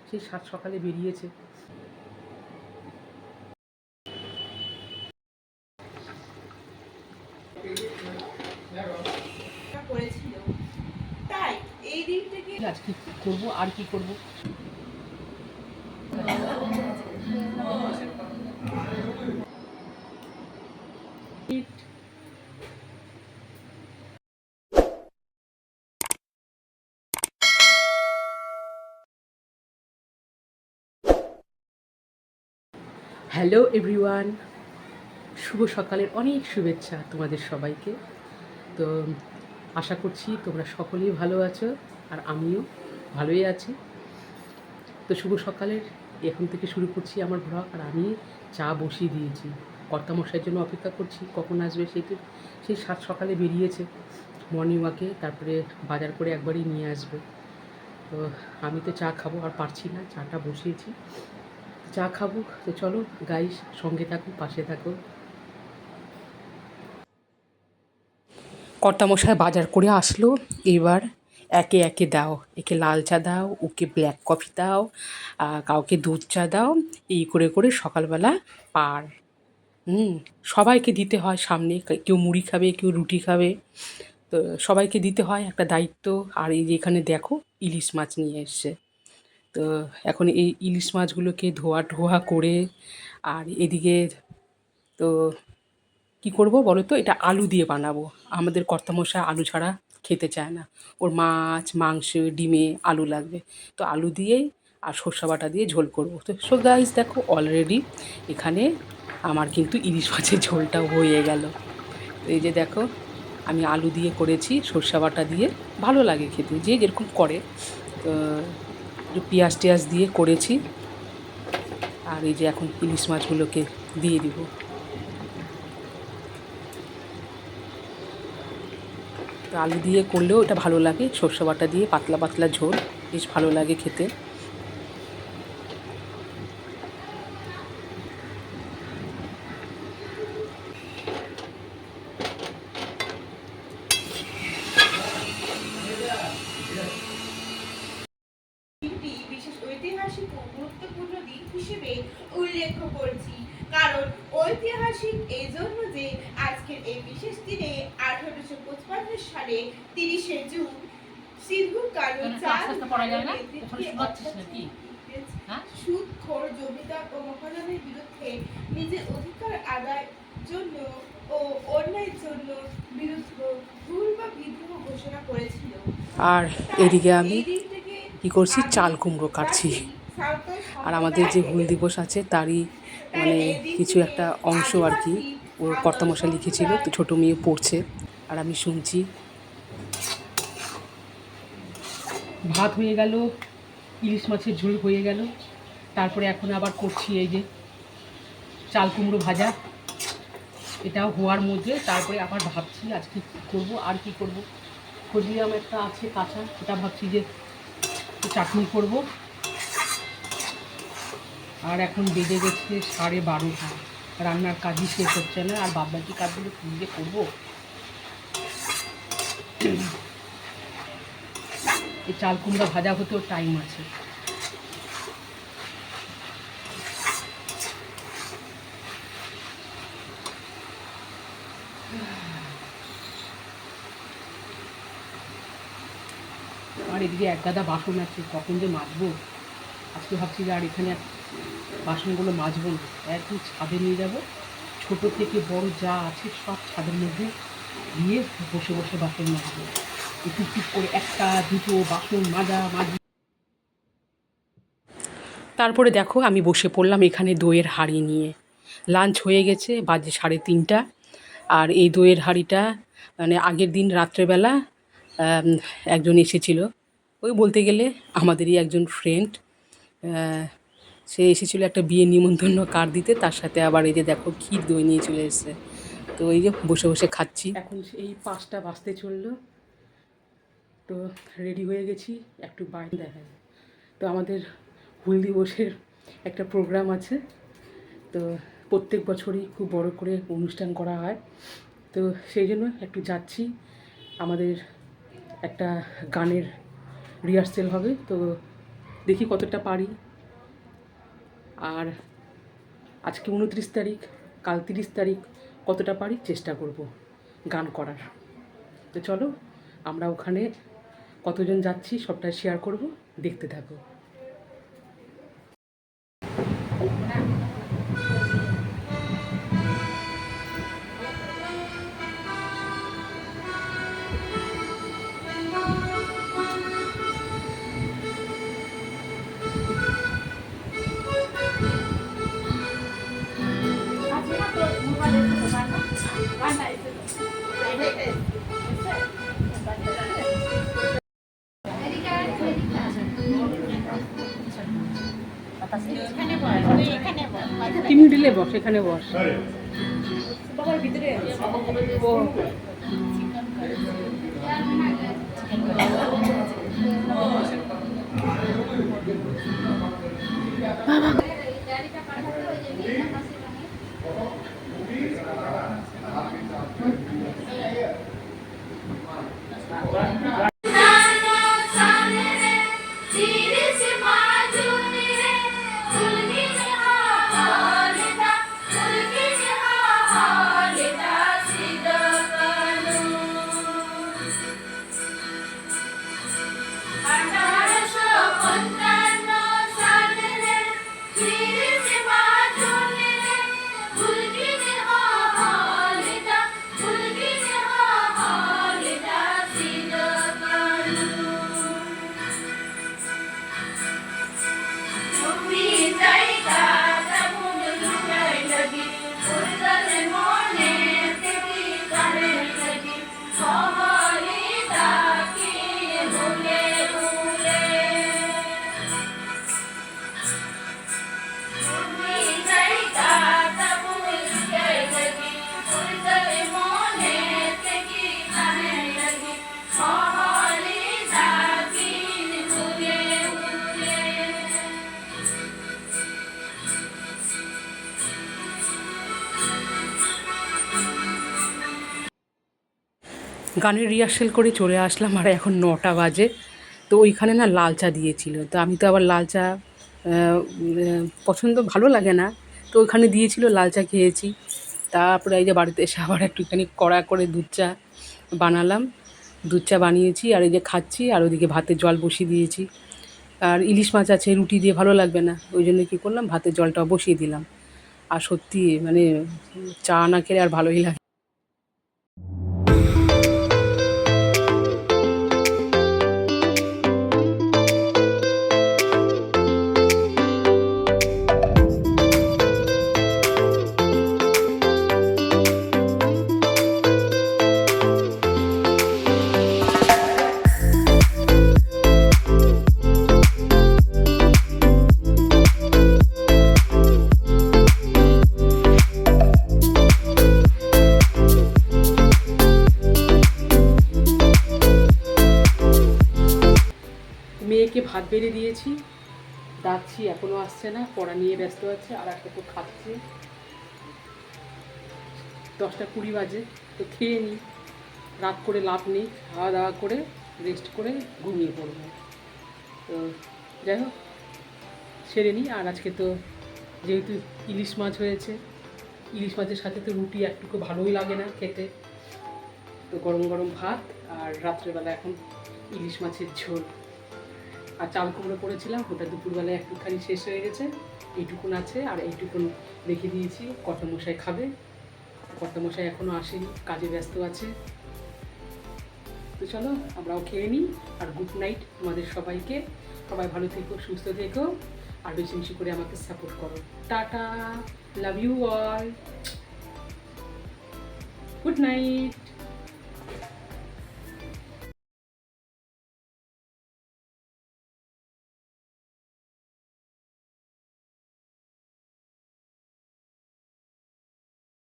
সেই সাত সকালে বেরিয়েছে। তাই এই দিনটাকে আজ কি করবো আর কি করবো। হ্যালো এভরিওয়ান, শুভ সকালের অনেক শুভেচ্ছা তোমাদের সবাইকে। তো আশা করছি তোমরা সকলেই ভালো আছো আর আমিও ভালোই আছি। তো শুভ সকালের এখন থেকে শুরু করছি আমার ব্লগ। আর আমি চা বসিয়ে দিয়েছি, কর্তামশাইয়ের জন্য অপেক্ষা করছি কখন আসবে। সেই সাত সকালে বেরিয়েছে মর্নিং ওয়াকে, তারপরে বাজার করে একবারই নিয়ে আসবে। তো আমি তো চা খাবো আর পারছি না, চাটা বসিয়েছি, চা খাবো। তো চলো গাইস, সঙ্গে থাকো, পাশে থাকো। কর্তামশাই বাজার করে আসলো, এবার একে একে দাও, একে লাল চা দাও, ওকে ব্ল্যাক কফি দাও, কাউকে দুধ চা দাও, এই করে করে সকালবেলা পার। সবাইকে দিতে হয় সামনে, কেউ মুড়ি খাবে, কেউ রুটি খাবে, তো সবাইকে দিতে হয়, একটা দায়িত্ব। আর এই যে এখানে দেখো ইলিশ মাছ নিয়ে এসছে। তো এখন এই ইলিশ মাছগুলোকে ধোয়া টোয়া করে, আর এদিকে তো কী করবো বলো তো, এটা আলু দিয়ে বানাবো। আমাদের কর্তামশাই আলু ছাড়া খেতে চায় না, ওর মাছ মাংস ডিমে আলু লাগবে। তো আলু দিয়েই আর সর্ষে বাটা দিয়ে ঝোল করবো। তো সো গাইস দেখো, অলরেডি এখানে আমার কিন্তু ইলিশ মাছের ঝোলটাও হয়ে গেল। তো এই যে দেখো, আমি আলু দিয়ে করেছি, সর্ষে বাটা দিয়ে, ভালো লাগে খেতে, যে যেরকম করে। তো একটু পেঁয়াজ টেয়াজ দিয়ে করেছি। আর এই যে এখন ইলিশ মাছগুলোকে দিয়ে দিব। তো আলু দিয়ে করলেও এটা ভালো লাগে, সর্ষে বাটা দিয়ে পাতলা পাতলা ঝোল, বেশ ভালো লাগে খেতে। দিনটি বিশেষ ঐতিহাসিক ও গুরুত্বপূর্ণ দিন হিসেবে উল্লেখ করছি, কারণ ঐতিহাসিক এই জন্য যে আজকের এই বিশেষ দিনে 1855 সালে 30শে জুন সিধু কানু চাঁদ সুদখোর জমিদার ও মহাজনের বিরুদ্ধে নিজের অধিকার আদায়ের জন্য ও অন্যায়ের জন্য ভুল বা বিদ্রোহ ঘোষণা করেছিল। আর এদিকে আমি কী করছি, চাল কুমড়ো কাটছি। আর আমাদের যে হুল দিবস আছে তারই মানে কিছু একটা অংশ আর কি, ওর কর্তামশাই লিখেছিল, তো ছোটো মেয়ে পড়ছে আর আমি শুনছি। ভাত হয়ে গেল, ইলিশ মাছের ঝোল হয়ে গেল, তারপরে এখন আবার করছি এই যে চাল কুমড়ো ভাজা, এটাও হওয়ার মধ্যে তারপরে আবার ভাবছি আজকে কী করবো আর কি করবো। ফজলি আম একটা আছে কাঁচা, এটা ভাবছি যে চাটনি করব। আর এখন বেজে গেছে 12:30, রান্নার কাজই শেষ হচ্ছে না, আর বাদবাকি কাজগুলো কী যে করবো। এই চাল কুমড়া ভাজা হতেও টাইম আছে। আর এদিকে এক গাদা বাসন আছে, কখন যে মাজবো। আজকে ভাবছি যে আর এখানে বাসনগুলো মাজবো না, একদম ছাদে নিয়ে যাব, ছোটো থেকে বড় যা আছে সব ছাদের মধ্যে দিয়ে বসে বসে বাসন মাজবো। টুকটুক করে একটা দুটো বাসন মাজি। তারপরে দেখো আমি বসে পড়লাম এখানে দইয়ের হাঁড়ি নিয়ে। লাঞ্চ হয়ে গেছে, বাজে 3:30। আর এই দইয়ের হাঁড়িটা মানে আগের দিন রাত্রেবেলা একজন এসেছিল, ওই বলতে গেলে আমাদেরই একজন ফ্রেন্ড, সে এসেছিলো একটা বিয়ে নিমন্ত্রণ কার্ড দিতে, তার সাথে আবার এই যে দেখো ক্ষীর দই নিয়ে চলে এসেছে। তো এই যে বসে বসে খাচ্ছি। এখন এই 5টা বাজতে চললো, তো রেডি হয়ে গেছি, একটু বাইরে দেখায়। তো আমাদের হুল দিবসের একটা প্রোগ্রাম আছে, তো প্রত্যেক বছরই খুব বড় করে অনুষ্ঠান করা হয়, তো সেই জন্য একটু যাচ্ছি। আমাদের একটা গানের রিহার্সেল হবে, তো দেখি কতটা পারি। আর আজকে 29 তারিখ, কাল 30 তারিখ, কতটা পারি চেষ্টা করব গান করার। তো চলো আমরা ওখানে কতজন যাচ্ছি সবটা শেয়ার করব, দেখতে থাকো। তুই মিডিলে বস, এখানে বস। ও গানের রিহার্সেল করে চলে আসলাম, আর এখন 9টা বাজে। তো ওইখানে না লাল চা দিয়েছিল, তো আমি তো আবার লাল চা পছন্দ ভালো লাগে না, তো ওইখানে দিয়েছিল, লাল চা খেয়েছি। তারপরে এই যে বাড়িতে এসে আবার একটুখানি কড়া করে দুধ চা বানালাম, দুধ চা বানিয়েছি, আর এই যে খাচ্ছি, আর ওইদিকে ভাতের জল বসিয়ে দিয়েছি। আর ইলিশ মাছ আছে, রুটি দিয়ে ভালো লাগবে না, ওই জন্য কী করলাম, ভাতের জলটাও বসিয়ে দিলাম। আর সত্যি মানে চা না খেলে আর ভালোই লাগে। মেয়েকে ভাত বেড়ে দিয়েছি, ডাকছি, এখনও আসছে না, পড়া নিয়ে ব্যস্ত আছে, আর একটা তো খাচ্ছে। 10টা 20 বাজে, তো খেয়ে নিই, রাত করে লাভ নেই, খাওয়া দাওয়া করে রেস্ট করে ঘুমিয়ে পড়বো। তো যাই হোক, সেরে নিই। আর আজকে তো যেহেতু ইলিশ মাছ হয়েছে, ইলিশ মাছের সাথে তো রুটি একটুকু ভালোই লাগে না খেতে, তো গরম গরম ভাত, আর রাত্রেবেলা এখন ইলিশ মাছের ঝোল। আর চাল কুমড়ো করেছিলাম, ওটা দুপুরবেলায় একটুখানি শেষ হয়ে গেছে, এইটুকুন আছে, আর এইটুকুন রেখে দিয়েছি, কর্তামশাই খাবে। কর্তামশাই এখনও আসেনি, কাজে ব্যস্ত আছে। তো চলো আমরাও খেয়ে নিই, আর গুড নাইট তোমাদের সবাইকে। সবাই ভালো থেকো, সুস্থ থেকো, আর বেশি বেশি করে আমাকে সাপোর্ট করো। Tata, love you all, good night.